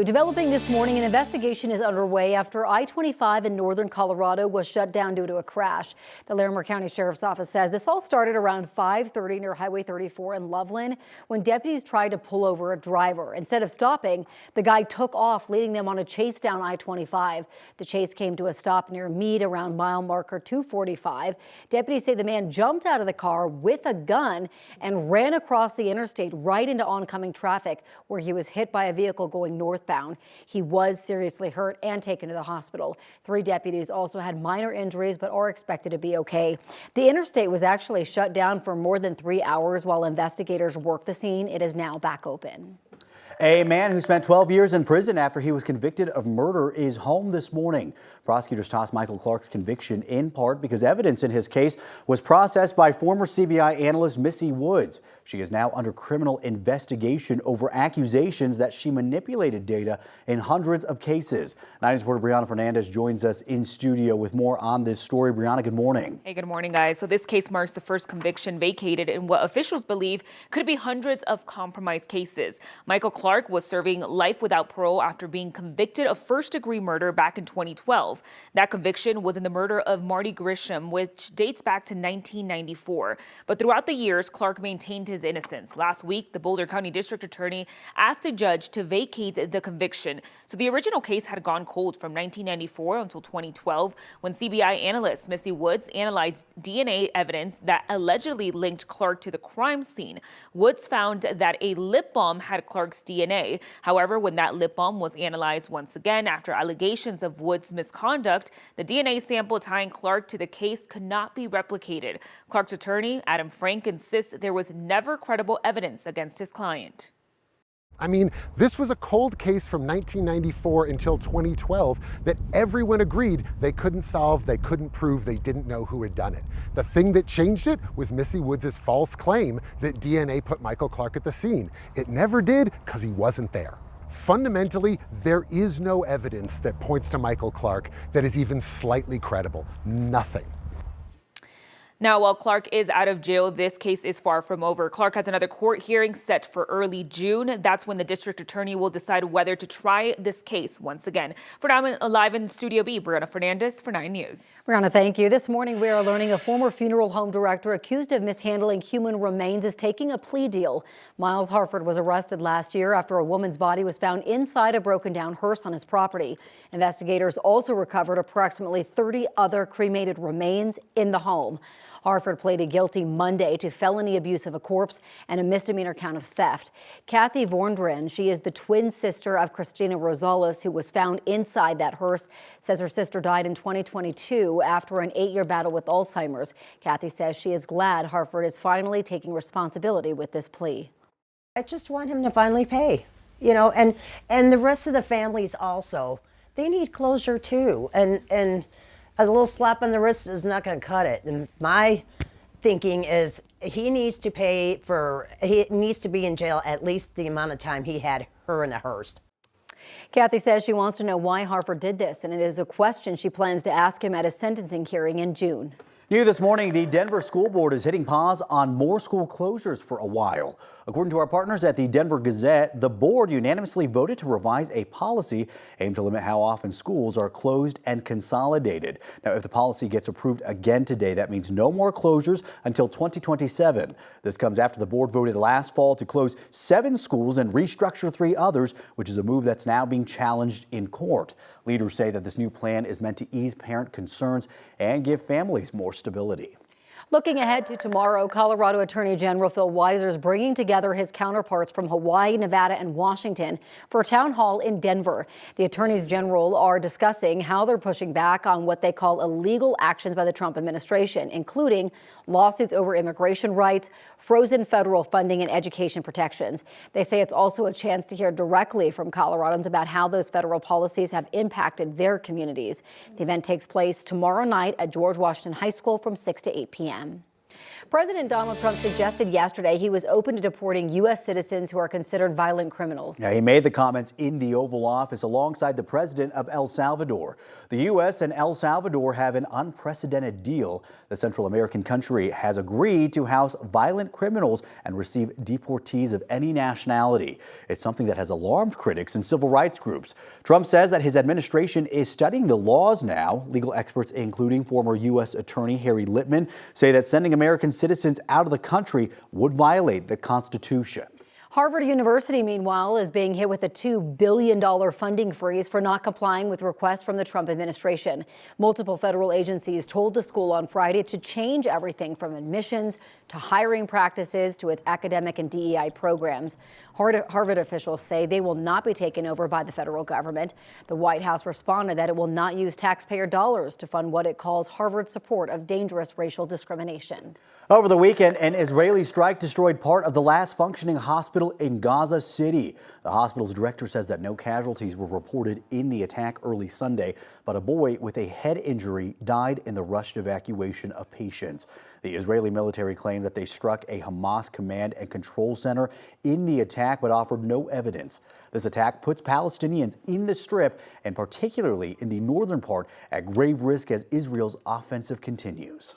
Developing this morning, an investigation is underway after I-25 in northern Colorado was shut down due to a crash. The Larimer County Sheriff's Office says this all started around 5:30 near Highway 34 in Loveland when deputies tried to pull over a driver. Instead of stopping, the guy took off, leading them on a chase down I-25. The chase came to a stop near Meade around mile marker 245. Deputies say the man jumped out of the car with a gun and ran across the interstate right into oncoming traffic, where he was hit by a vehicle going northbound. He was seriously hurt and taken to the hospital. 3 deputies also had minor injuries but are expected to be okay. The interstate was actually shut down for more than 3 hours while investigators worked the scene. It is now back open. A man who spent 12 years in prison after he was convicted of murder is home this morning. Prosecutors tossed Michael Clark's conviction in part because evidence in his case was processed by former CBI analyst Missy Woods. She is now under criminal investigation over accusations that she manipulated data in hundreds of cases. 9 News reporter Brianna Fernandez joins us in studio with more on this story. Brianna, good morning. Hey, good morning, guys. So this case marks the first conviction vacated in what officials believe could be hundreds of compromised cases. Michael Clark was serving life without parole after being convicted of first-degree murder back in 2012. That conviction was in the murder of Marty Grisham, which dates back to 1994. But throughout the years, Clark maintained his innocence. Last week, the Boulder County District Attorney asked a judge to vacate the conviction. So the original case had gone cold from 1994 until 2012, when CBI analyst Missy Woods analyzed DNA evidence that allegedly linked Clark to the crime scene. Woods found that a lip balm had Clark's DNA. However, when that lip balm was analyzed once again after allegations of Woods' misconduct, the DNA sample tying Clark to the case could not be replicated. Clark's attorney, Adam Frank, insists there was never credible evidence against his client. I mean, this was a cold case from 1994 until 2012 that everyone agreed they couldn't solve, they couldn't prove, they didn't know who had done it. The thing that changed it was Missy Woods' false claim that DNA put Michael Clark at the scene. It never did because he wasn't there. Fundamentally, there is no evidence that points to Michael Clark that is even slightly credible. Nothing. Now, while Clark is out of jail, this case is far from over. Clark has another court hearing set for early June. That's when the district attorney will decide whether to try this case once again. For now, I'm live in Studio B, Brianna Fernandez for 9 News. Brianna, thank you. This morning, we are learning a former funeral home director accused of mishandling human remains is taking a plea deal. Miles Harford was arrested last year after a woman's body was found inside a broken-down hearse on his property. Investigators also recovered approximately 30 other cremated remains in the home. Harford pleaded guilty Monday to felony abuse of a corpse and a misdemeanor count of theft. Kathy Vorndren, she is the twin sister of Christina Rosales, who was found inside that hearse, says her sister died in 2022 after an 8-year battle with Alzheimer's. Kathy says she is glad Harford is finally taking responsibility with this plea. I just want him to finally pay, you know, and the rest of the families also. They need closure too, and a little slap on the wrist is not going to cut it. And my thinking is he needs to pay for, he needs to be in jail at least the amount of time he had her in a hearse. Kathy says she wants to know why Harford did this, and it is a question she plans to ask him at a sentencing hearing in June. New this morning, the Denver School Board is hitting pause on more school closures for a while. According to our partners at the Denver Gazette, the board unanimously voted to revise a policy aimed to limit how often schools are closed and consolidated. Now, if the policy gets approved again today, that means no more closures until 2027. This comes after the board voted last fall to close 7 schools and restructure 3 others, which is a move that's now being challenged in court. Leaders say that this new plan is meant to ease parent concerns and give families more stability. Looking ahead to tomorrow, Colorado Attorney General Phil Weiser is bringing together his counterparts from Hawaii, Nevada, and Washington for a town hall in Denver. The attorneys general are discussing how they're pushing back on what they call illegal actions by the Trump administration, including lawsuits over immigration rights, frozen federal funding, and education protections. They say it's also a chance to hear directly from Coloradans about how those federal policies have impacted their communities. The event takes place tomorrow night at George Washington High School from 6 to 8 p.m. President Donald Trump suggested yesterday he was open to deporting U.S. citizens who are considered violent criminals. Now, he made the comments in the Oval Office alongside the president of El Salvador. The U.S. and El Salvador have an unprecedented deal. The Central American country has agreed to house violent criminals and receive deportees of any nationality. It's something that has alarmed critics and civil rights groups. Trump says that his administration is studying the laws now. Legal experts, including former U.S. Attorney Harry Litman, say that sending American citizens out of the country would violate the Constitution. Harvard University, meanwhile, is being hit with a $2 billion funding freeze for not complying with requests from the Trump administration. Multiple federal agencies told the school on Friday to change everything from admissions to hiring practices to its academic and DEI programs. Harvard officials say they will not be taken over by the federal government. The White House responded that it will not use taxpayer dollars to fund what it calls Harvard's support of dangerous racial discrimination. Over the weekend, an Israeli strike destroyed part of the last functioning hospital in Gaza City. The hospital's director says that no casualties were reported in the attack early Sunday, but a boy with a head injury died in the rushed evacuation of patients. The Israeli military claimed that they struck a Hamas command and control center in the attack, but offered no evidence. This attack puts Palestinians in the Strip, and particularly in the northern part, at grave risk as Israel's offensive continues.